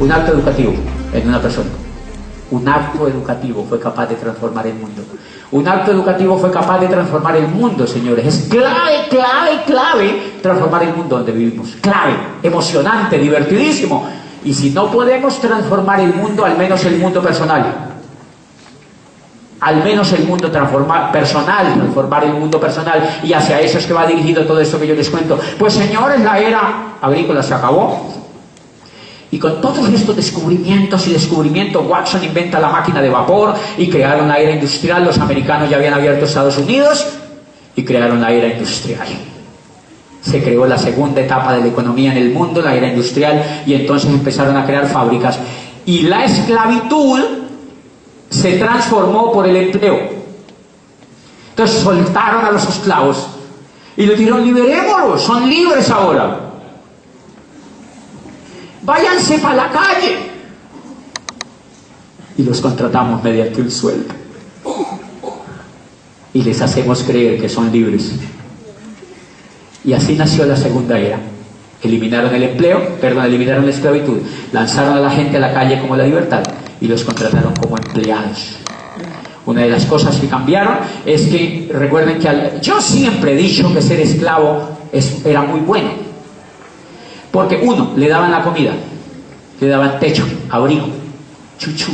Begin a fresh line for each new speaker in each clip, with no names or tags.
Un acto educativo en una persona. Un acto educativo fue capaz de transformar el mundo. Un acto educativo fue capaz de transformar el mundo, señores. Es clave, clave, clave transformar el mundo donde vivimos. Clave, emocionante, divertidísimo. Y si no podemos transformar el mundo, al menos el mundo personal. Al menos el mundo personal, transformar el mundo personal. Y hacia eso es que va dirigido todo esto que yo les cuento. Pues señores, la era agrícola se acabó. Y con todos estos descubrimientos Watson inventa la máquina de vapor y crearon la era industrial. Los americanos ya habían abierto Estados Unidos y crearon la era industrial. Se creó la segunda etapa de la economía en el mundo, la era industrial, y entonces empezaron a crear fábricas. Y la esclavitud se transformó por el empleo. Entonces soltaron a los esclavos y les dijeron: liberémoslos, son libres ahora. Váyanse para la calle. Y los contratamos mediante un sueldo. Y les hacemos creer que son libres. Y así nació la segunda era. Eliminaron el empleo, eliminaron la esclavitud. Lanzaron a la gente a la calle como la libertad. Y los contrataron como empleados. Una de las cosas que cambiaron es que, recuerden que yo siempre he dicho que ser esclavo era muy bueno. Porque uno, le daban la comida, le daban techo, abrigo, chuchú,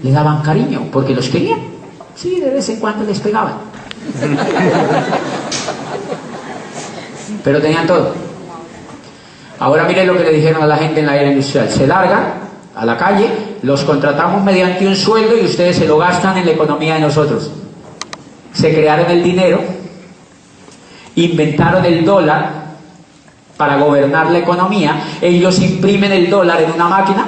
le daban cariño, porque los querían. Sí, de vez en cuando les pegaban. Pero tenían todo. Ahora miren lo que le dijeron a la gente en la era industrial: se largan a la calle, los contratamos mediante un sueldo y ustedes se lo gastan en la economía de nosotros. Se crearon el dinero, inventaron el dólar para gobernar la economía. Ellos imprimen el dólar en una máquina,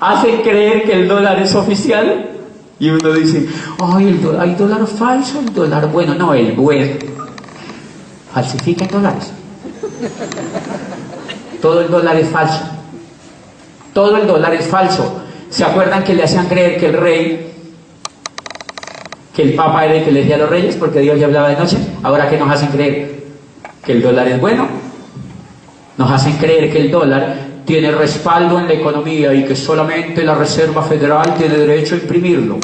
hacen creer que el dólar es oficial, y uno dice: ay, hay dólar falso, el dólar bueno. No, el bueno. Falsifican dólares. Todo el dólar es falso. Todo el dólar es falso. ¿Se acuerdan que le hacían creer que el rey, que el papa era el que les decía a los reyes porque Dios ya hablaba de noche? Ahora, ¿qué nos hacen creer? Que el dólar es bueno. Nos hacen creer que el dólar tiene respaldo en la economía y que solamente la Reserva Federal tiene derecho a imprimirlo.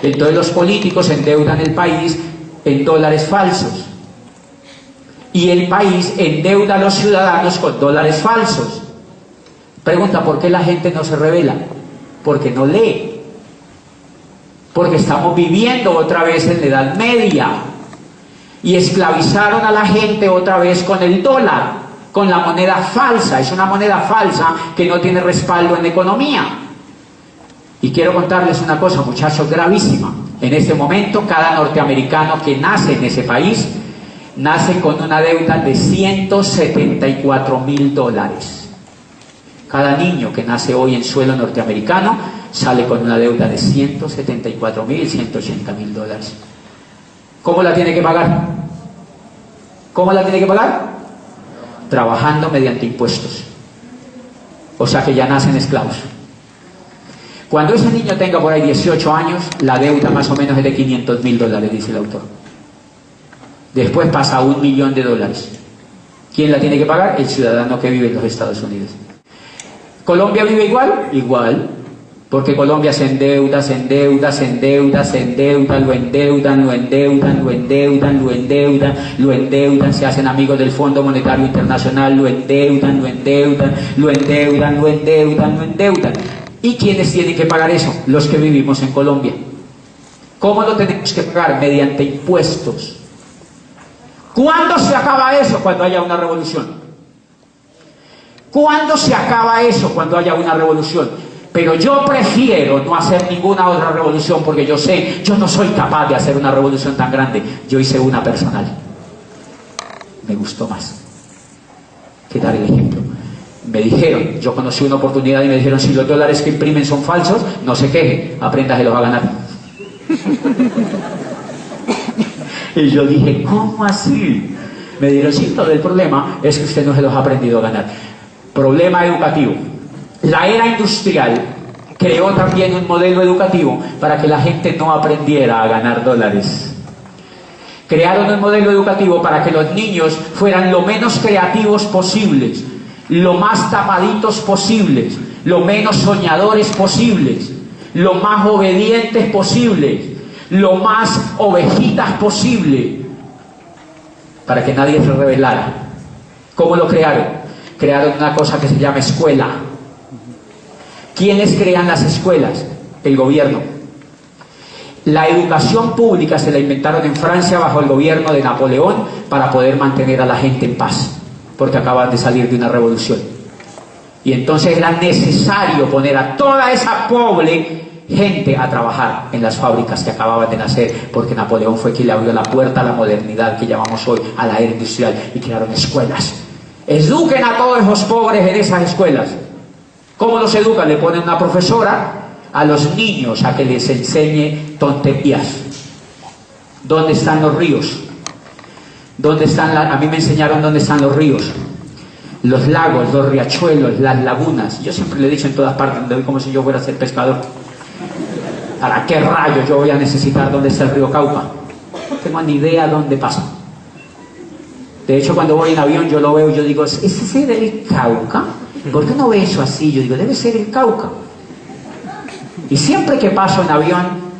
Entonces los políticos endeudan el país en dólares falsos. Y el país endeuda a los ciudadanos con dólares falsos. Pregunta: ¿por qué la gente no se rebela? Porque no lee. Porque estamos viviendo otra vez en la Edad Media. Y esclavizaron a la gente otra vez con el dólar, con la moneda falsa. Es una moneda falsa que no tiene respaldo en la economía. Y quiero contarles una cosa, muchachos, gravísima. En este momento, cada norteamericano que nace en ese país nace con una deuda de $174.000. Cada niño que nace hoy en suelo norteamericano sale con una deuda de $174.000, $180.000. ¿Cómo la tiene que pagar? ¿Cómo la tiene que pagar? Trabajando mediante impuestos. O sea que ya nacen esclavos. Cuando ese niño tenga por ahí 18 años, la deuda más o menos es de $500.000, dice el autor. Después pasa a $1 millón. ¿Quién la tiene que pagar? El ciudadano que vive en los Estados Unidos. ¿Colombia vive igual? Igual. Porque Colombia se endeuda, lo endeudan, se hacen amigos del Fondo Monetario Internacional, lo endeudan. ¿Y quiénes tienen que pagar eso? Los que vivimos en Colombia. ¿Cómo lo tenemos que pagar? Mediante impuestos. ¿Cuándo se acaba eso? Cuando haya una revolución. ¿Cuándo se acaba eso? Cuando haya una revolución. Pero yo prefiero no hacer ninguna otra revolución, porque yo sé, yo no soy capaz de hacer una revolución tan grande. Yo hice una personal. Me gustó más que dar el ejemplo. Me dijeron, yo conocí una oportunidad y me dijeron: si los dólares que imprimen son falsos, no se queje, apréndaselos a ganar. Y yo dije: ¿cómo así? Me dijeron: sí, todo el problema es que usted no se los ha aprendido a ganar. Problema educativo. La era industrial creó también un modelo educativo para que la gente no aprendiera a ganar dólares. Crearon un modelo educativo para que los niños fueran lo menos creativos posibles. lo más tapaditos posibles, lo menos soñadores posibles, lo más obedientes posibles, lo más ovejitas posible, para que nadie se rebelara. ¿Cómo lo crearon? Crearon una cosa que se llama escuela. ¿Quiénes crean las escuelas? El gobierno. La educación pública se la inventaron en Francia bajo el gobierno de Napoleón para poder mantener a la gente en paz, porque acaban de salir de una revolución. Y entonces era necesario poner a toda esa pobre gente a trabajar en las fábricas que acababan de nacer, porque Napoleón fue quien le abrió la puerta a la modernidad que llamamos hoy, a la era industrial, y crearon escuelas. Eduquen a todos esos pobres en esas escuelas. ¿Cómo los educan? Le ponen una profesora a los niños a que les enseñe tonterías. ¿Dónde están los ríos? ¿Dónde están a mí me enseñaron dónde están los ríos, los lagos, los riachuelos, las lagunas. Yo siempre le he dicho en todas partes donde voy, como si yo fuera a ser pescador. ¿Para qué rayos yo voy a necesitar dónde está el río Cauca? No tengo ni idea dónde pasa. De hecho, cuando voy en avión yo lo veo y yo digo, ¿ese será el Cauca? ¿Por qué no ve eso así? Yo digo, debe ser el Cauca. Y siempre que paso en avión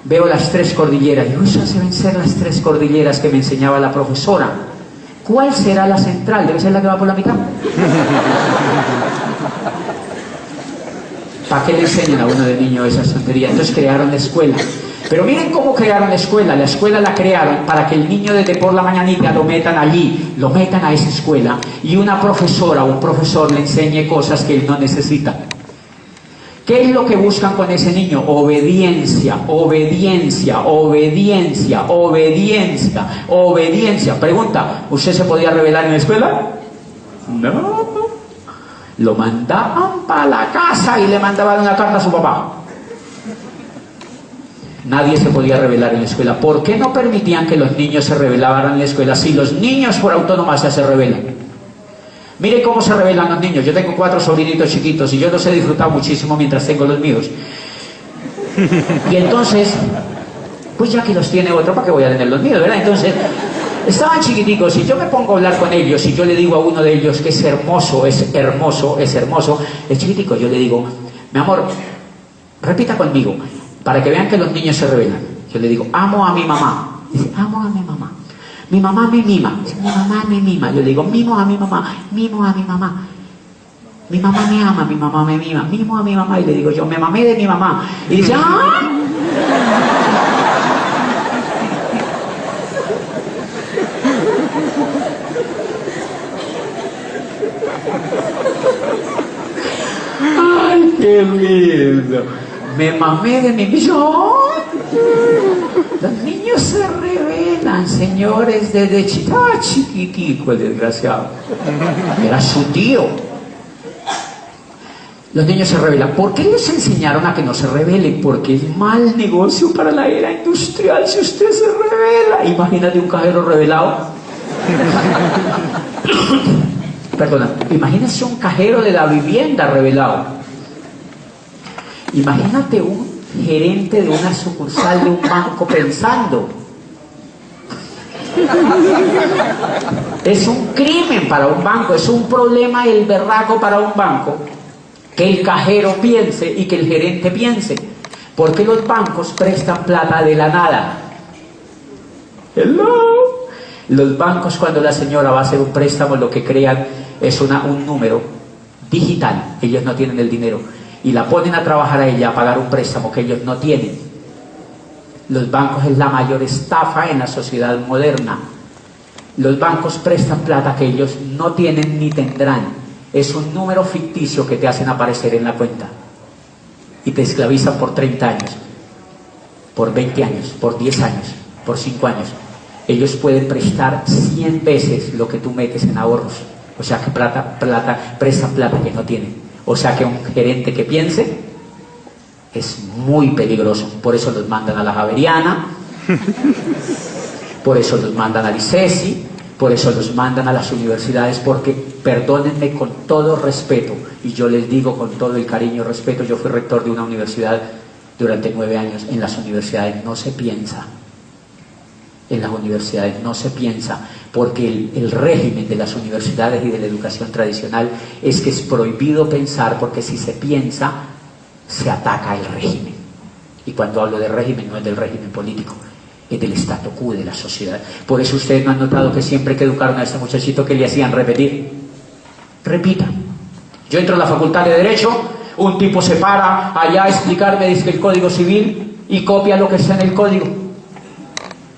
veo las 3 cordilleras. Digo, esas deben ser las 3 cordilleras que me enseñaba la profesora. ¿Cuál será la central? Debe ser la que va por la mitad. ¿Para qué le enseñan a uno de niño esas tonterías? Entonces crearon la escuela. Pero miren cómo crearon la escuela. La escuela la crearon para que el niño desde por la mañanita lo metan allí, lo metan a esa escuela, y una profesora o un profesor le enseñe cosas que él no necesita. ¿Qué es lo que buscan con ese niño? Obediencia, obediencia, obediencia, obediencia, obediencia. Pregunta, ¿usted se podía rebelar en la escuela? No. Lo mandaban para la casa y le mandaban una carta a su papá. Nadie se podía rebelar en la escuela. ¿Por qué no permitían que los niños se rebelaran en la escuela? Si los niños por autonomía se rebelan. Mire cómo se rebelan los niños. Yo tengo 4 sobrinitos chiquitos y yo los he disfrutado muchísimo mientras tengo los míos. Y entonces, pues ya que los tiene otro, ¿para qué voy a tener los míos, verdad? Entonces, estaban chiquiticos y yo me pongo a hablar con ellos y yo le digo a uno de ellos que es hermoso, es hermoso, es hermoso, es chiquitico. Yo le digo, mi amor, repita conmigo, para que vean que los niños se rebelan. Yo le digo, amo a mi mamá. Dice, amo a mi mamá. Mi mamá me mima. Dice, mi mamá me mima. Yo le digo, mimo a mi mamá, mimo a mi mamá. Mi mamá me ama, mi mamá me mima, mimo a mi mamá. Y le digo yo, me mamé de mi mamá. Y dice, ¡ah! ¡Ay, qué lindo! Me mamé de mi mamá. Los niños se rebelan, señores, desde chiquitico, el desgraciado. Era su tío. Los niños se rebelan. ¿Por qué les enseñaron a que no se rebelen? Porque es mal negocio para la era industrial si usted se revela. Imagínate un cajero rebelado. Perdona, imagínese un cajero de la vivienda rebelado. Imagínate un gerente de una sucursal de un banco pensando. Es un crimen para un banco, es un problema el berraco para un banco que el cajero piense y que el gerente piense, porque los bancos prestan plata de la nada. Hello. Los bancos, cuando la señora va a hacer un préstamo, lo que crean es un número digital. Ellos no tienen el dinero y la ponen a trabajar a ella a pagar un préstamo que ellos no tienen. Los bancos es la mayor estafa en la sociedad moderna. Los bancos prestan plata que ellos no tienen ni tendrán. Es un número ficticio que te hacen aparecer en la cuenta y te esclavizan por 30 años, por 20 años, por 10 años, por 5 años. Ellos pueden prestar 100 veces lo que tú metes en ahorros. O sea que prestan plata que no tienen. O sea que un gerente que piense es muy peligroso. Por eso los mandan a la Javeriana, por eso los mandan al ICESI, por eso los mandan a las universidades, porque, perdónenme con todo respeto, y yo les digo con todo el cariño y respeto, yo fui rector de una universidad durante 9 años. En las universidades no se piensa. en las universidades no se piensa, porque el régimen de las universidades y de la educación tradicional es que es prohibido pensar, porque si se piensa, se ataca el régimen. Y cuando hablo de régimen, no es del régimen político, es del statu quo de la sociedad. Por eso ustedes no han notado que siempre que educaron a este muchachito, que le hacían repetir. Repita. Yo entro a la facultad de Derecho, un tipo se para allá a explicarme, dice el Código Civil, y copia lo que está en el código.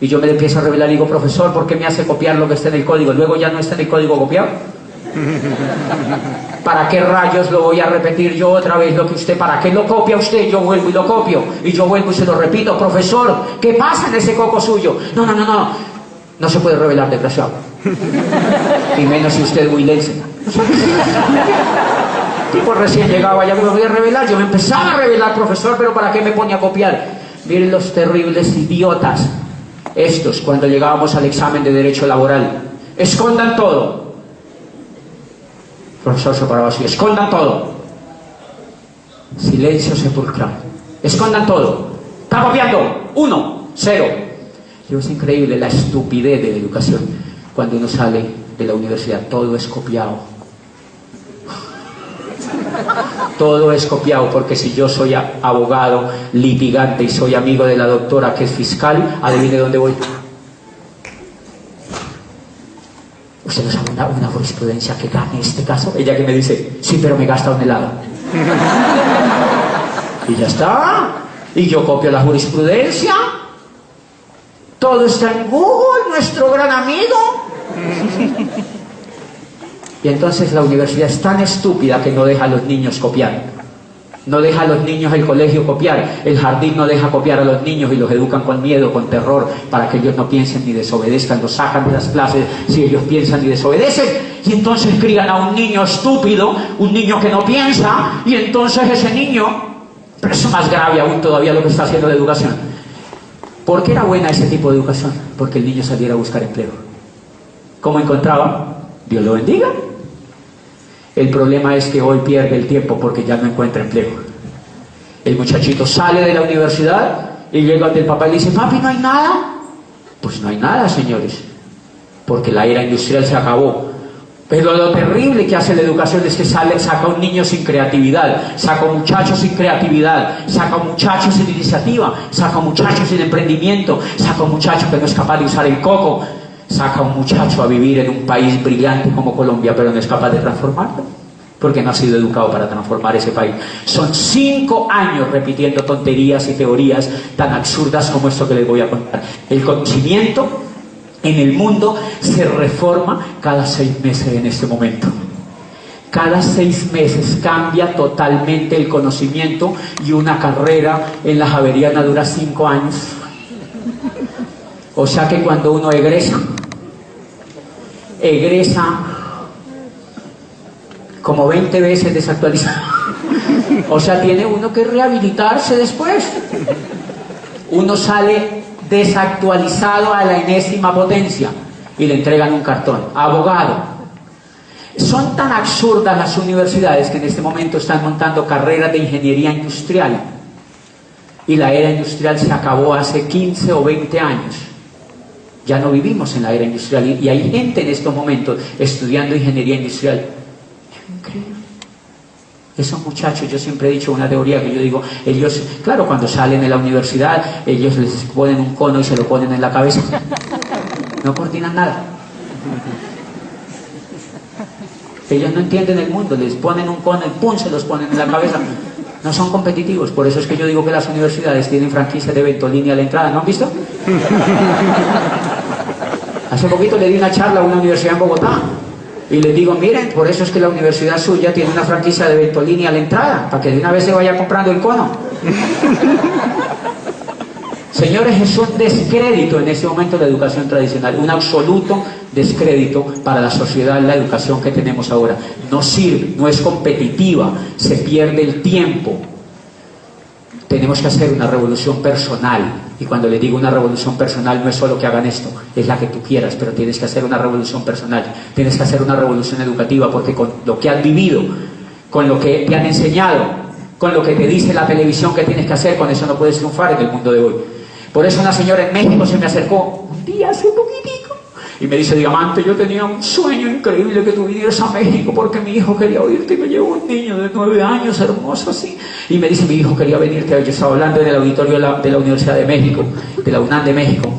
Y yo me empiezo a revelar y digo, profesor, ¿por qué me hace copiar lo que está en el código? Luego ya no está en el código copiado. ¿Para qué rayos lo voy a repetir yo otra vez lo que usted? ¿Para qué lo copia usted? Yo vuelvo y lo copio. Y yo vuelvo y se lo repito. Profesor, ¿qué pasa en ese coco suyo? No. No se puede revelar, desgraciado. Y menos si usted es huilense. Tipo recién llegaba, ya me voy a revelar. Yo me empezaba a revelar, profesor, pero ¿para qué me pone a copiar? Miren los terribles idiotas. Estos, cuando llegábamos al examen de Derecho Laboral, escondan todo. El profesor se paraba así, escondan todo. Silencio sepulcral. Escondan todo. Está copiando. 1, 0. Yo, es increíble la estupidez de la educación. Cuando uno sale de la universidad, todo es copiado. Todo es copiado, porque si yo soy abogado, litigante y soy amigo de la doctora que es fiscal, adivine dónde voy. Usted no sabe una jurisprudencia que gane este caso. Ella que me dice, sí, pero me gasta un helado. Y ya está. Y yo copio la jurisprudencia. Todo está en Google, nuestro gran amigo. Y entonces la universidad es tan estúpida que no deja a los niños copiar. No deja a los niños el colegio copiar. El jardín no deja copiar a los niños y los educan con miedo, con terror, para que ellos no piensen ni desobedezcan. Los sacan de las clases si ellos piensan y desobedecen. Y entonces crían a un niño estúpido, un niño que no piensa, y entonces ese niño, pero es más grave aún todavía lo que está haciendo la educación. ¿Por qué era buena ese tipo de educación? Porque el niño saliera a buscar empleo. ¿Cómo encontraba? Dios lo bendiga. El problema es que hoy pierde el tiempo porque ya no encuentra empleo. El muchachito sale de la universidad y llega ante el papá y le dice, papi, ¿no hay nada? Pues no hay nada, señores, porque la era industrial se acabó. Pero lo terrible que hace la educación es que saca un niño sin creatividad, saca un muchacho sin creatividad, saca un muchacho sin iniciativa, saca un muchacho sin emprendimiento, saca un muchacho que no es capaz de usar el coco, saca un muchacho a vivir en un país brillante como Colombia, pero no es capaz de transformarlo, porque no ha sido educado para transformar ese país. Son 5 años repitiendo tonterías y teorías tan absurdas como esto que les voy a contar. El conocimiento en el mundo se reforma cada 6 meses en este momento. Cada 6 meses cambia totalmente el conocimiento, y una carrera en la Javeriana dura 5 años. O sea que cuando uno egresa como 20 veces desactualizado. O sea, tiene uno que rehabilitarse después. Uno sale desactualizado a la enésima potencia y le entregan un cartón. Abogado. Son tan absurdas las universidades que en este momento están montando carreras de ingeniería industrial. Y la era industrial se acabó hace 15 o 20 años. Ya no vivimos en la era industrial, y hay gente en estos momentos estudiando ingeniería industrial. Increíble. Esos muchachos, yo siempre he dicho una teoría que yo digo, ellos, claro, cuando salen de la universidad, ellos les ponen un cono y se lo ponen en la cabeza. No coordinan nada. Ellos no entienden el mundo, les ponen un cono y ¡pum!, se los ponen en la cabeza. No son competitivos. Por eso es que yo digo que las universidades tienen franquicias de Ventolini a la entrada. ¿No han visto? Hace poquito le di una charla a una universidad en Bogotá y les digo, miren, por eso es que la universidad suya tiene una franquicia de Ventolini a la entrada, para que de una vez se vaya comprando el cono. Señores, es un descrédito en este momento la educación tradicional, un absoluto descrédito para la sociedad la educación que tenemos ahora. No sirve, no es competitiva, se pierde el tiempo. Tenemos que hacer una revolución personal, y cuando les digo una revolución personal no es solo que hagan esto, es la que tú quieras, pero tienes que hacer una revolución personal, tienes que hacer una revolución educativa, porque con lo que has vivido, con lo que te han enseñado, con lo que te dice la televisión que tienes que hacer, con eso no puedes triunfar en el mundo de hoy. Por eso una señora en México se me acercó, atendí hace poquitico. Y me dice, Diamante, yo tenía un sueño increíble que tú vinieras a México porque mi hijo quería oírte y me llevó un niño de 9 años, hermoso así. Y me dice, mi hijo quería venirte. Yo estaba hablando en el auditorio de la Universidad de México, de la UNAM de México.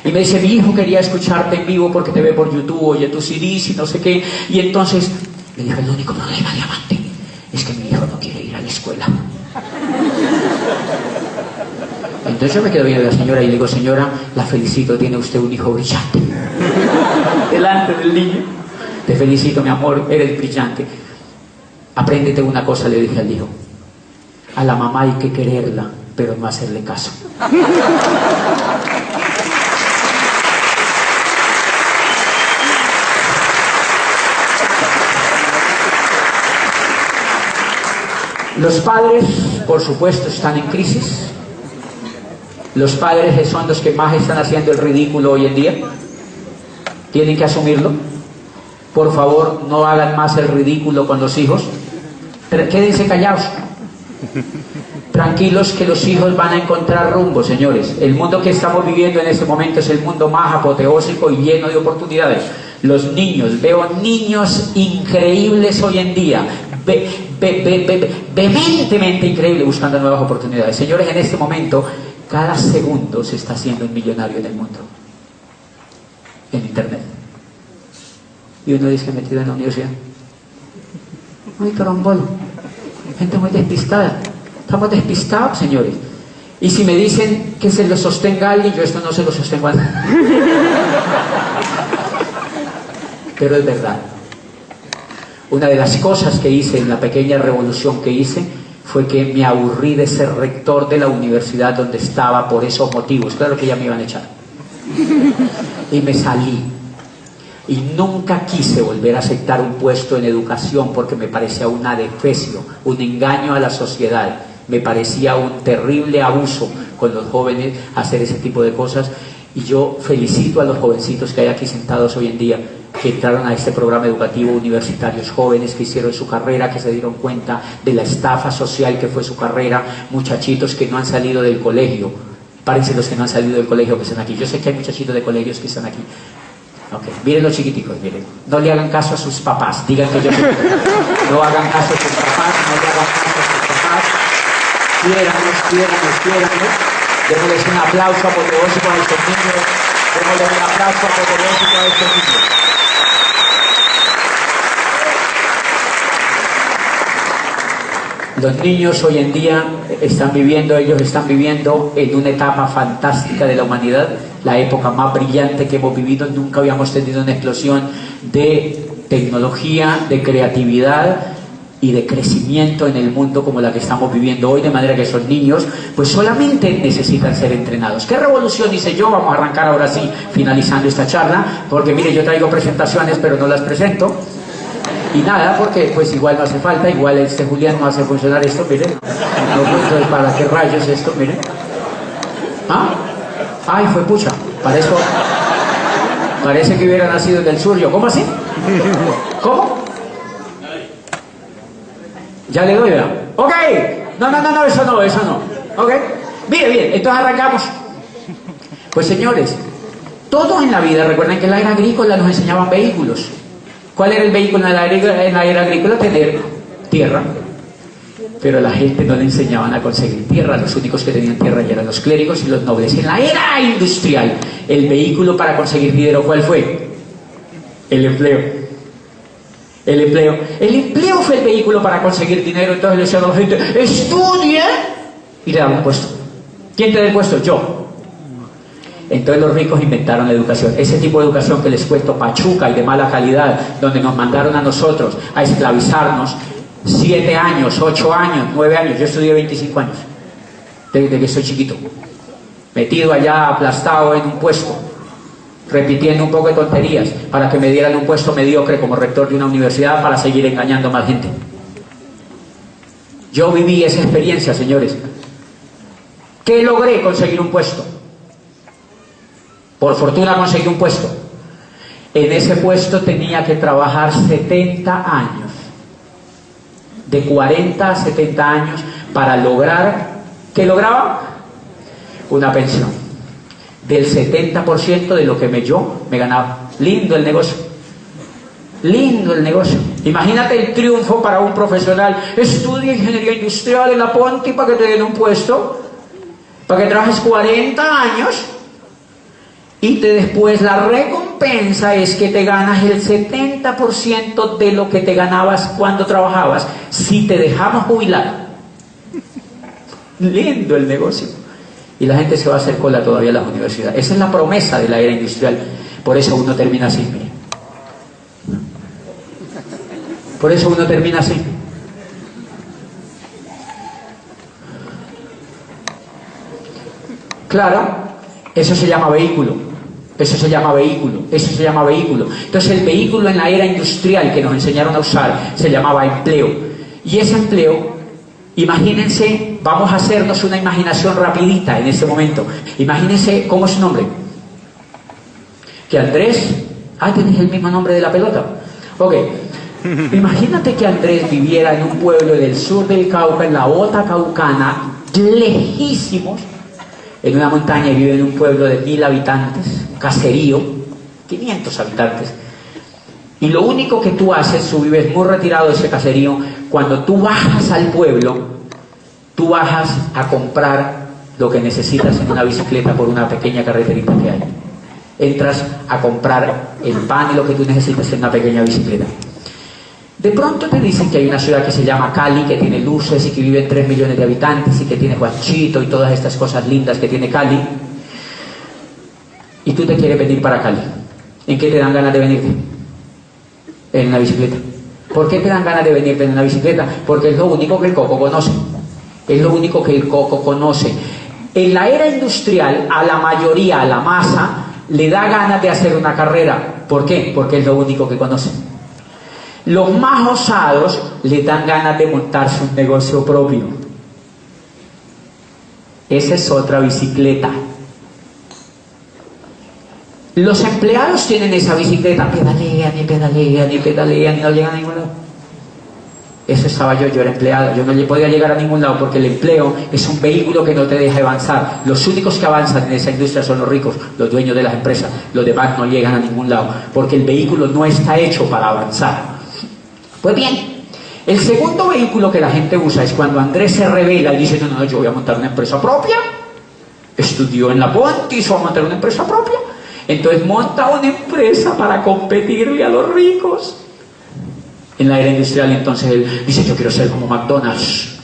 Y me dice, mi hijo quería escucharte en vivo porque te ve por YouTube, oye tus CDs y no sé qué. Y entonces le dije, el único problema, Diamante, es que mi hijo no quiere ir a la escuela. Entonces yo me quedo viendo a la señora y le digo, señora, la felicito, tiene usted un hijo brillante. Delante del niño. Te felicito, mi amor, eres brillante. Apréndete una cosa, le dije al hijo. A la mamá hay que quererla, pero no hacerle caso. Los padres, por supuesto, están en crisis. Los padres son los que más están haciendo el ridículo hoy en día. Tienen que asumirlo. Por favor, no hagan más el ridículo con los hijos. Quédense callados. Tranquilos que los hijos van a encontrar rumbo, señores. El mundo que estamos viviendo en este momento es el mundo más apoteósico y lleno de oportunidades. Los niños, veo niños increíbles hoy en día. Vehementemente increíble buscando nuevas oportunidades. Señores, en este momento cada segundo se está haciendo un millonario en el mundo, en internet. Y uno dice que metido en la universidad. Ay, carombolo, gente muy despistada. Estamos despistados, señores. Y si me dicen que se lo sostenga alguien, yo esto no se lo sostengo a nadie. Pero es verdad. Una de las cosas que hice en la pequeña revolución que hice fue que me aburrí de ser rector de la universidad donde estaba por esos motivos. Claro que ya me iban a echar. Y me salí. Y nunca quise volver a aceptar un puesto en educación porque me parecía un adefesio, un engaño a la sociedad. Me parecía un terrible abuso con los jóvenes hacer ese tipo de cosas. Y yo felicito a los jovencitos que hay aquí sentados hoy en día, que entraron a este programa educativo, universitarios jóvenes que hicieron su carrera, que se dieron cuenta de la estafa social que fue su carrera, muchachitos que no han salido del colegio. Párense los que no han salido del colegio que están aquí. Yo sé que hay muchachitos de colegios que están aquí. Okay. Miren los chiquiticos, miren. No le hagan caso a sus papás, digan que yo soy. No hagan caso a sus papás, no le hagan caso a sus papás. Quiéranlos. Démosles un aplauso apoteósico a estos niños. Démosles un aplauso apoteósico a estos niños. Los niños hoy en día ellos están viviendo en una etapa fantástica de la humanidad, la época más brillante que hemos vivido. Nunca habíamos tenido una explosión de tecnología, de creatividad y de crecimiento en el mundo como la que estamos viviendo hoy, de manera que esos niños pues solamente necesitan ser entrenados. ¿Qué revolución hice yo? Vamos a arrancar ahora sí, finalizando esta charla, porque mire, yo traigo presentaciones pero no las presento. Y nada, porque pues igual no hace falta, igual este Julián no hace funcionar esto, miren. No, pues, ¿para qué rayos esto? Miren. ¿Ah? Ay, fue pucha. Para eso parece que hubiera nacido en el sur yo. ¿Cómo así? ¿Cómo? Ya le doy, ¿verdad? Ok. No, eso no. Ok. Bien, entonces arrancamos. Pues señores, todos en la vida, recuerden que en la era agrícola nos enseñaban vehículos. ¿Cuál era el vehículo en la era agrícola? Tener tierra. Pero a la gente no le enseñaban a conseguir tierra. Los únicos que tenían tierra ya eran los clérigos y los nobles. En la era industrial, el vehículo para conseguir dinero, ¿cuál fue? El empleo. El empleo fue el vehículo para conseguir dinero. Entonces le decían a la gente, estudie, y le daban un puesto. ¿Quién te da el puesto? Yo. Entonces los ricos inventaron la educación, ese tipo de educación que les cuento pachuca y de mala calidad, donde nos mandaron a nosotros a esclavizarnos 7 años, 8 años, 9 años. Yo estudié 25 años, desde que soy chiquito, metido allá, aplastado en un puesto, repitiendo un poco de tonterías, para que me dieran un puesto mediocre como rector de una universidad para seguir engañando a más gente. Yo viví esa experiencia, señores. ¿Qué logré? Conseguir un puesto. Por fortuna conseguí un puesto. En ese puesto tenía que trabajar 70 años. De 40 a 70 años para lograr... ¿Qué lograba? Una pensión. del 70% de lo que yo me ganaba. Lindo el negocio. Lindo el negocio. Imagínate el triunfo para un profesional. Estudia ingeniería industrial en la Ponti para que te den un puesto, para que trabajes 40 años y después la recompensa es que te ganas el 70% de lo que te ganabas cuando trabajabas si te dejamos jubilar. Lindo el negocio. Y la gente se va a hacer cola todavía a las universidades. Esa es la promesa de la era industrial. Por eso uno termina así. Por eso uno termina así. Claro, eso se llama vehículo. Eso se llama vehículo. Eso se llama vehículo. Entonces el vehículo en la era industrial que nos enseñaron a usar se llamaba empleo. Y ese empleo, imagínense, vamos a hacernos una imaginación rapidita en este momento. Imagínense, ¿cómo es su nombre? Que Andrés, tienes el mismo nombre de la pelota. Ok. Imagínate que Andrés viviera en un pueblo del sur del Cauca, en la Bota Caucana, lejísimos, en una montaña, y vive en un pueblo de 1000 habitantes, un caserío, 500 habitantes. Y lo único que tú haces, tú vives muy retirado de ese caserío, cuando tú bajas al pueblo, tú bajas a comprar lo que necesitas en una bicicleta por una pequeña carreterita que hay. Entras a comprar el pan y lo que tú necesitas en una pequeña bicicleta. De pronto te dicen que hay una ciudad que se llama Cali, que tiene luces y que viven 3 millones de habitantes y que tiene Juanchito y todas estas cosas lindas que tiene Cali. Y tú te quieres venir para Cali. ¿En qué te dan ganas de venirte? En una bicicleta. ¿Por qué te dan ganas de venirte en una bicicleta? Porque es lo único que el coco conoce. Es lo único que el coco conoce. En la era industrial, a la mayoría, a la masa, le da ganas de hacer una carrera. ¿Por qué? Porque es lo único que conoce. Los más osados le dan ganas de montarse un negocio propio. Esa es otra bicicleta. Los empleados tienen esa bicicleta, pedalean y pedalean y pedalean y no llegan a ningún lado. Eso estaba yo era empleado, yo no le podía llegar a ningún lado porque el empleo es un vehículo que no te deja avanzar. Los únicos que avanzan en esa industria son los ricos, los dueños de las empresas. Los demás no llegan a ningún lado porque el vehículo no está hecho para avanzar. Pues bien, el segundo vehículo que la gente usa es cuando Andrés se revela y dice, no, yo voy a montar una empresa propia. Estudió en la Ponti y se va a montar una empresa propia. Entonces monta una empresa para competirle a los ricos. En la era industrial entonces él dice, yo quiero ser como McDonald's.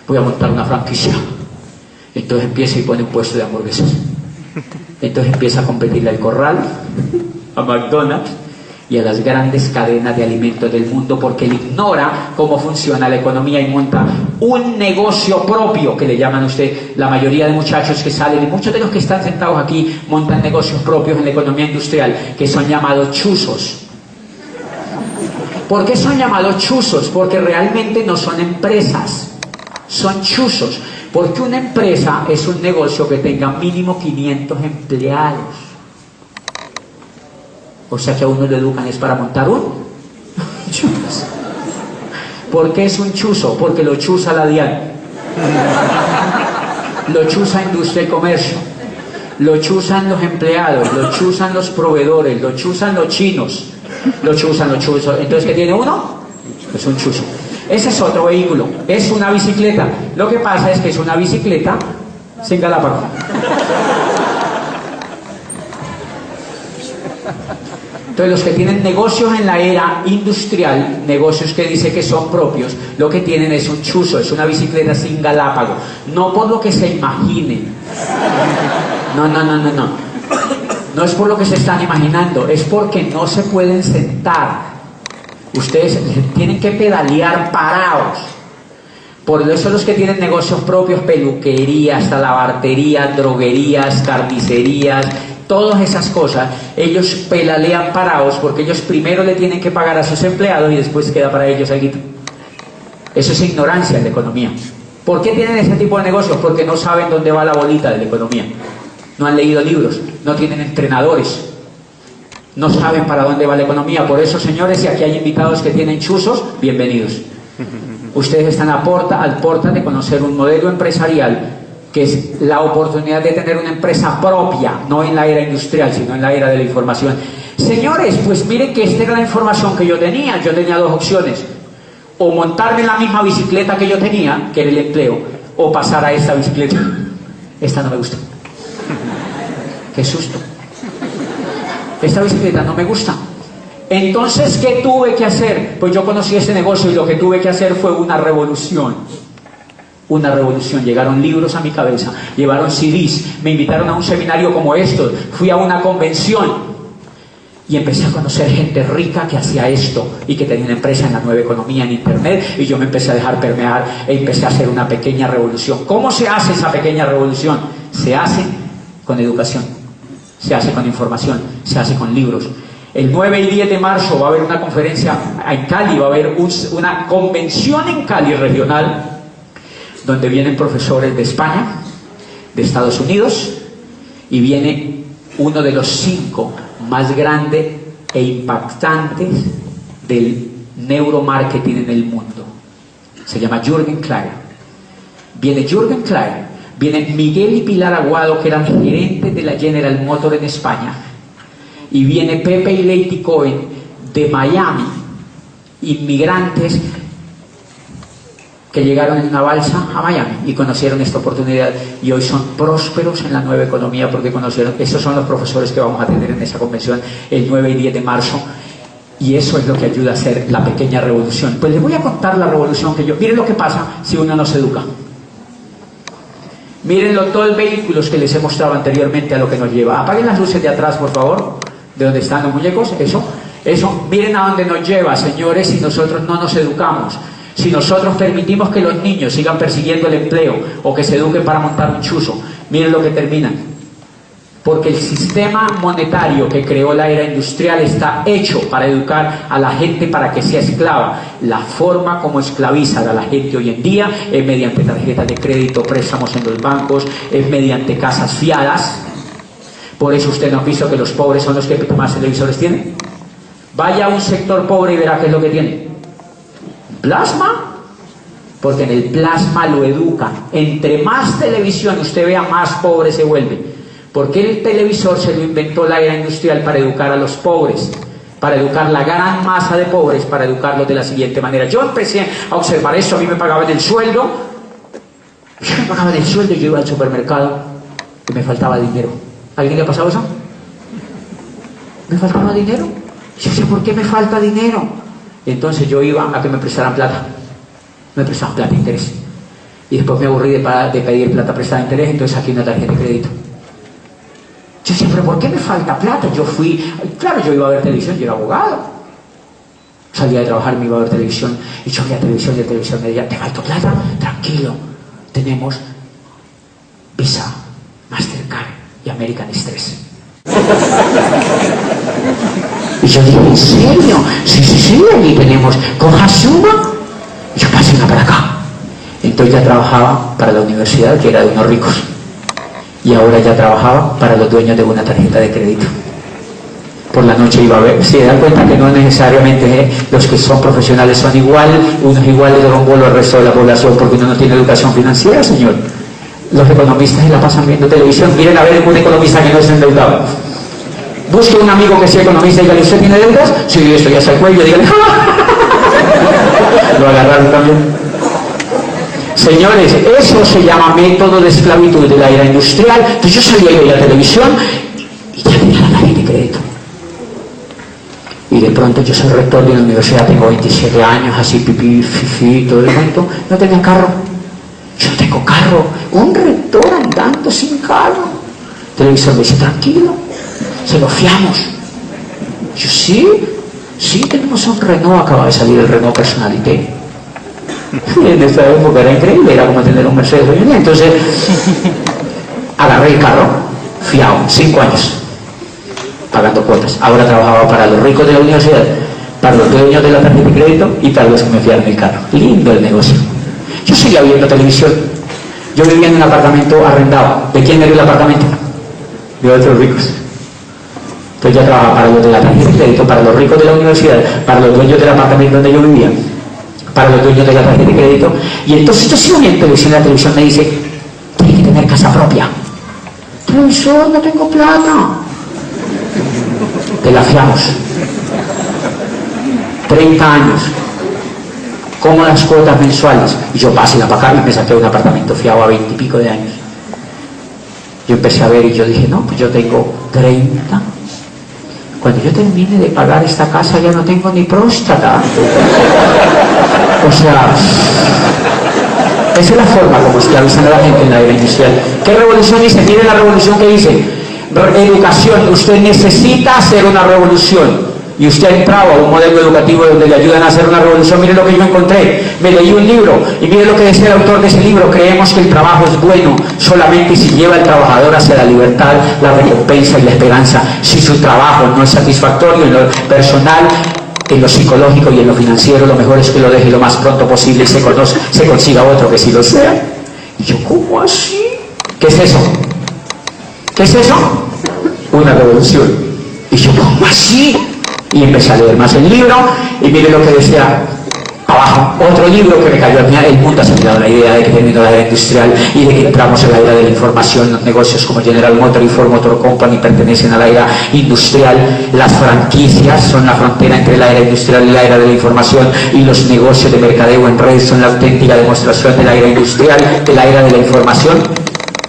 Voy a montar una franquicia. Entonces empieza y pone un puesto de hamburguesas. Entonces empieza a competirle al Corral, a McDonald's y a las grandes cadenas de alimentos del mundo porque él ignora cómo funciona la economía y monta un negocio propio que le llaman a usted. La mayoría de muchachos que salen y muchos de los que están sentados aquí montan negocios propios en la economía industrial que son llamados chuzos. ¿Por qué son llamados chuzos? Porque realmente no son empresas, son chuzos. Porque una empresa es un negocio que tenga mínimo 500 empleados. O sea que a uno lo educan es para montar un chuzos. ¿Por qué es un chuzo? Porque lo chuza la DIAN. Lo chuza Industria y Comercio. Lo chuzan los empleados, lo chuzan los proveedores, lo chuzan los chinos. Lo chuzan. Entonces, ¿qué tiene uno? Es un chuzo. Ese es otro vehículo. Es una bicicleta. Lo que pasa es que es una bicicleta sin galápago. Entonces los que tienen negocios en la era industrial, negocios que dice que son propios, lo que tienen es un chuzo, es una bicicleta sin galápago. No por lo que se imaginen. No. No es por lo que se están imaginando, es porque no se pueden sentar. Ustedes tienen que pedalear parados. Por eso los que tienen negocios propios, peluquerías, talabarterías, droguerías, carnicerías, todas esas cosas, ellos pedalean parados porque ellos primero le tienen que pagar a sus empleados y después queda para ellos algo. Eso es ignorancia en la economía. ¿Por qué tienen ese tipo de negocios? Porque no saben dónde va la bolita de la economía. No han leído libros, no tienen entrenadores, no saben para dónde va la economía. Por eso, señores, si aquí hay invitados que tienen chuzos, bienvenidos. Ustedes están al porta de conocer un modelo empresarial que es la oportunidad de tener una empresa propia, no en la era industrial, sino en la era de la información. Señores, pues miren que esta era la información que yo tenía. Yo tenía dos opciones: o montarme en la misma bicicleta que yo tenía, que era el empleo, o pasar a esta bicicleta. Esta no me gusta. Qué susto. Esta bicicleta no me gusta. Entonces, ¿qué tuve que hacer? Pues yo conocí este negocio y lo que tuve que hacer fue una revolución. Una revolución. Llegaron libros a mi cabeza, llevaron CDs, me invitaron a un seminario como estos, fui a una convención y empecé a conocer gente rica que hacía esto y que tenía una empresa en la nueva economía, en internet, y yo me empecé a dejar permear e empecé a hacer una pequeña revolución. ¿Cómo se hace esa pequeña revolución? Se hace con educación, se hace con información, se hace con libros. El 9 y 10 de marzo va a haber una conferencia en Cali, va a haber una convención en Cali regional, donde vienen profesores de España, de Estados Unidos, y viene uno de los 5 más grandes e impactantes del neuromarketing en el mundo. Se llama Jürgen Klein. Viene Jürgen Klein, viene Miguel y Pilar Aguado, que eran gerentes de la General Motors en España, y viene Pepe y Lady Cohen de Miami, inmigrantes que llegaron en una balsa a Miami y conocieron esta oportunidad y hoy son prósperos en la nueva economía porque conocieron. Estos son los profesores que vamos a tener en esa convención el 9 y 10 de marzo, y eso es lo que ayuda a hacer la pequeña revolución. Pues les voy a contar la revolución que yo... Miren lo que pasa si uno no se educa. Miren todos los vehículos que les he mostrado anteriormente a lo que nos lleva. Apaguen las luces de atrás, por favor, de donde están los muñecos. Eso, miren a dónde nos lleva, señores, si nosotros no nos educamos. Si nosotros permitimos que los niños sigan persiguiendo el empleo o que se eduquen para montar un chuzo, miren lo que terminan. Porque el sistema monetario que creó la era industrial está hecho para educar a la gente para que sea esclava. La forma como esclavizan a la gente hoy en día es mediante tarjetas de crédito, préstamos en los bancos, es mediante casas fiadas. Por eso usted no ha visto que los pobres son los que más televisores tienen. Vaya a un sector pobre y verá qué es lo que tiene. Plasma, porque en el plasma lo educan. Entre más televisión usted vea, más pobre se vuelve, porque el televisor se lo inventó la era industrial para educar a los pobres, para educar la gran masa de pobres, para educarlos de la siguiente manera. Yo empecé a observar esto. A mí me pagaban el sueldo, yo iba al supermercado y me faltaba dinero. ¿A alguien le ha pasado eso? ¿Me faltaba dinero? Yo sé por qué me falta dinero. Entonces yo iba a que me prestaran plata. Me prestaban plata de interés. Y después me aburrí de pedir plata prestada de interés, entonces saqué una tarjeta de crédito. Yo siempre, ¿por qué me falta plata? Claro, yo iba a ver televisión, yo era abogado. Salía de trabajar, me iba a ver televisión, y yo veía televisión, y la televisión me decía, ¿te falta plata? Tranquilo, tenemos Visa, Mastercard y American Express. Y yo dije, ¿en serio? Sí, aquí tenemos, coja suma. Y yo pasé una para acá. Entonces ya trabajaba para la universidad, que era de unos ricos, y ahora ya trabajaba para los dueños de una tarjeta de crédito. Por la noche iba a ver, se dan cuenta que no necesariamente los que son profesionales son iguales, unos iguales de rombolo al resto de la población, porque uno no tiene educación financiera, señor. Los economistas se la pasan viendo televisión. Miren a ver un economista que no es endeudado. Busque un amigo que sea economista y dígale, ¿usted tiene deudas? Sí, estoy hasta el cuello, dígale. Lo agarraron también. Señores, eso se llama método de esclavitud de la era industrial. Entonces yo salía y veía la televisión y ya tenía la tarjeta de crédito. Y de pronto yo soy rector de una universidad, tengo 27 años, así pipí, fifi, todo el cuento. No tenía carro. Yo no tengo carro. Un rector andando sin carro. El televisor me dice, tranquilo, se lo fiamos. Yo, sí, tenemos un Renault, acaba de salir el Renault Personalité. En esta época era increíble, era como tener un Mercedes hoy en día. Entonces, agarré el carro, fiado, 5 años, pagando cuotas. Ahora trabajaba para los ricos de la universidad, para los dueños de la tarjeta de crédito y para los que me fiaron el carro. Lindo el negocio. Yo seguía viendo televisión. Yo vivía en un apartamento arrendado. ¿De quién era el apartamento? De otros ricos. Entonces ya trabajaba para los de la tarjeta de crédito, para los ricos de la universidad, para los dueños del apartamento donde yo vivía, para los dueños de la tarjeta de crédito. Y entonces yo sigo viendo televisión, la televisión me dice, tiene que tener tener casa propia. Televisor, no tengo plata. Te la fiamos. 30 años. Como las cuotas mensuales. Y yo pasé para acá y me saqué un apartamento fiado a 20 y pico de años. Yo empecé a ver y yo dije, no, pues yo tengo 30. Cuando yo termine de pagar esta casa ya no tengo ni próstata. O sea, esa es la forma como esclavizan a la gente en la era industrial. ¿Qué revolución dice? Mire la revolución que dice. Educación, usted necesita hacer una revolución. Y usted ha entrado a un modelo educativo donde le ayudan a hacer una revolución. Mire lo que yo encontré. Me leí un libro y mire lo que decía el autor de ese libro. Creemos que el trabajo es bueno solamente si lleva al trabajador hacia la libertad, la recompensa y la esperanza. Si su trabajo no es satisfactorio en lo personal, en lo psicológico y en lo financiero, lo mejor es que lo deje lo más pronto posible y se consiga otro que sí lo sea. Y yo, ¿cómo así? ¿Qué es eso? ¿Qué es eso? Una revolución. Y yo, ¿cómo así? Y empecé a leer más el libro y mire lo que decía abajo, otro libro que me cayó a mí. El mundo ha salido la idea de que terminó la era industrial y de que entramos en la era de la información. Los negocios como General Motors y Ford Motor Company pertenecen a la era industrial. Las franquicias son la frontera entre la era industrial y la era de la información, y los negocios de mercadeo en redes son la auténtica demostración de la era industrial, de la era de la información,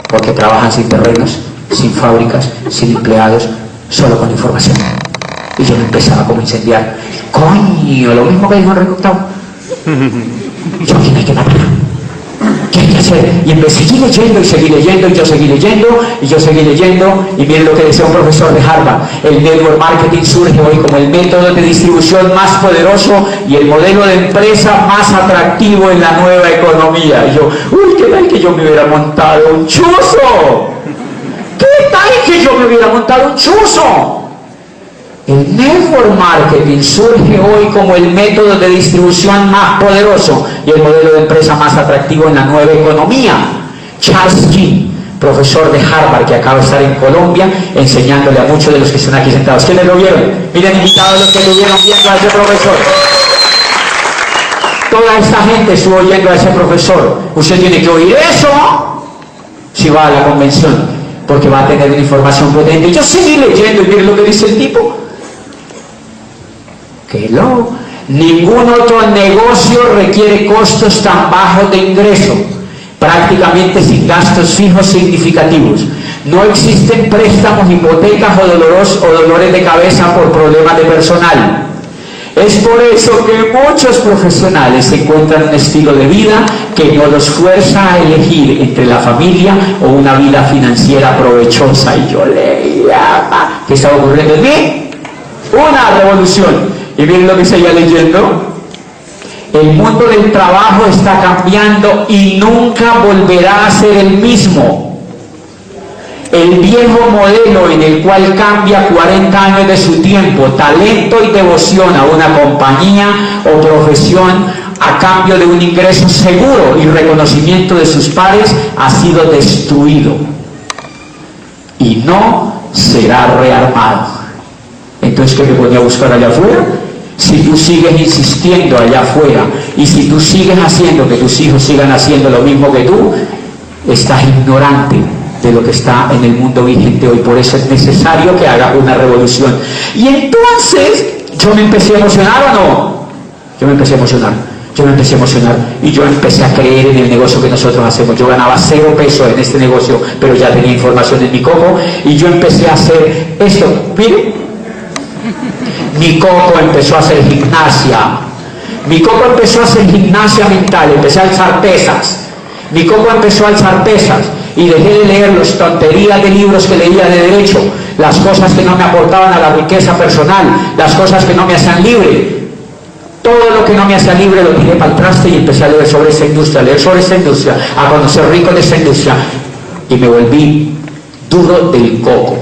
porque trabajan sin terrenos, sin fábricas, sin empleados, solo con información. Y yo me empezaba como a incendiar. Coño, lo mismo que dijo Enrique Octavo. Yo, ¿quién hay que matar? ¿Qué hay que hacer? Y empecé, seguí leyendo y seguí leyendo, y yo seguí leyendo, y yo seguí leyendo, y miren lo que decía un profesor de Harvard. El network marketing surge hoy como el método de distribución más poderoso y el modelo de empresa más atractivo en la nueva economía. Y yo, uy, ¿qué tal que yo me hubiera montado un chuzo? ¿Qué tal que yo me hubiera montado un chuzo? El network marketing surge hoy como el método de distribución más poderoso y el modelo de empresa más atractivo en la nueva economía. Charles King, profesor de Harvard, que acaba de estar en Colombia enseñándole a muchos de los que están aquí sentados. ¿Quiénes lo vieron? Miren, invitados los que lo vieron viendo a ese profesor. Toda esta gente estuvo oyendo a ese profesor. Usted tiene que oír eso si va a la convención, porque va a tener una información potente. Y yo seguí leyendo y miren lo que dice el tipo. Que no, ningún otro negocio requiere costos tan bajos de ingreso, prácticamente sin gastos fijos significativos. No existen préstamos, hipotecas o dolores de cabeza por problemas de personal. Es por eso que muchos profesionales encuentran un estilo de vida que no los fuerza a elegir entre la familia o una vida financiera provechosa. Y yo leía, ¿qué estaba ocurriendo en mí? Una revolución. Y miren lo que seguía leyendo. El mundo del trabajo está cambiando y nunca volverá a ser el mismo. El viejo modelo en el cual cambia 40 años de su tiempo, talento y devoción a una compañía o profesión a cambio de un ingreso seguro y reconocimiento de sus pares, ha sido destruido y no será rearmado. Entonces, ¿qué me ponía a buscar allá afuera? Si tú sigues insistiendo allá afuera y si tú sigues haciendo que tus hijos sigan haciendo lo mismo que tú, estás ignorante de lo que está en el mundo vigente hoy. Por eso es necesario que hagas una revolución. Y entonces, ¿yo me empecé a emocionar o no? Yo me empecé a emocionar y yo empecé a creer en el negocio que nosotros hacemos. Yo ganaba 0 pesos en este negocio, pero ya tenía información en mi coco y yo empecé a hacer esto. Miren, mi coco empezó a hacer gimnasia. Mi coco empezó a hacer gimnasia mental, empecé a alzar pesas. Mi coco empezó a alzar pesas y dejé de leer las tonterías de libros que leía de derecho, las cosas que no me aportaban a la riqueza personal, las cosas que no me hacían libre. Todo lo que no me hacía libre lo tiré para el traste y empecé a leer sobre esa industria, a conocer ricos de esa industria y me volví duro del coco.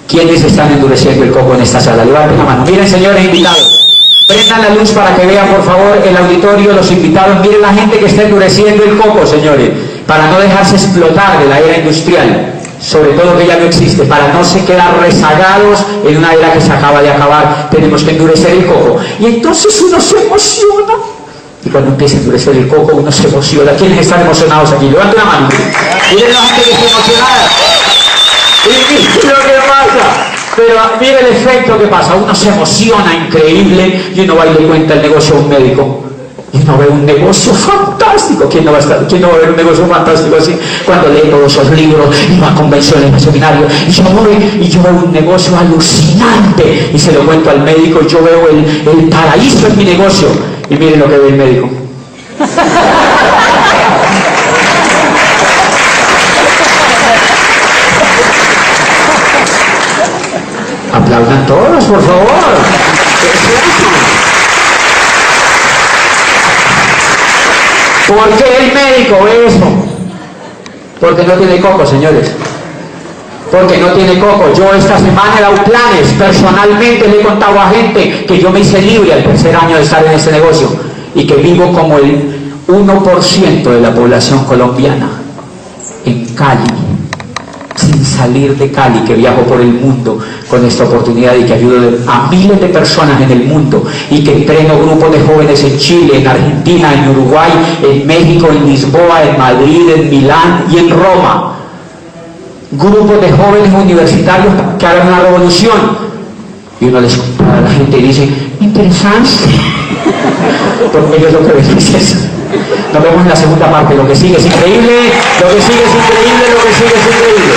¿Quiénes están endureciendo el coco en esta sala? Levanten la mano. Miren, señores invitados, prendan la luz para que vean, por favor, el auditorio, los invitados. Miren la gente que está endureciendo el coco, señores, para no dejarse explotar de la era industrial, sobre todo que ya no existe, para no se quedar rezagados en una era que se acaba de acabar. Tenemos que endurecer el coco. Y entonces uno se emociona Y cuando empieza a endurecer el coco, uno se emociona. ¿Quiénes están emocionados aquí? Levanten la mano. Miren la gente que está emocionada. Y miren lo que pasa. Pero mire el efecto que pasa. Uno se emociona increíble y uno va y le cuenta el negocio a un médico. Y uno ve un negocio fantástico. ¿Quién no va a ver un negocio fantástico así? Cuando lee todos esos libros y va a convenciones, a seminarios. Y yo veo un negocio alucinante. Y se lo cuento al médico y yo veo el paraíso en mi negocio. Y miren lo que ve el médico. Aplaudan todos, por favor. ¿Por qué el médico ve eso? Porque no tiene coco, señores. Porque no tiene coco. Yo esta semana he dado planes. Personalmente le he contado a gente que yo me hice libre al tercer año de estar en este negocio y que vivo como el 1% de la población colombiana en Cali, sin salir de Cali, que viajo por el mundo con esta oportunidad y que ayudo a miles de personas en el mundo y que entreno grupos de jóvenes en Chile, en Argentina, en Uruguay, en México, en Lisboa, en Madrid, en Milán y en Roma. Grupos de jóvenes universitarios que hagan una revolución. Y uno les cuenta a la gente y dice, interesante. Porque ellos lo que ven es eso. Nos vemos en la segunda parte. Lo que sigue es increíble, lo que sigue es increíble, lo que sigue es increíble.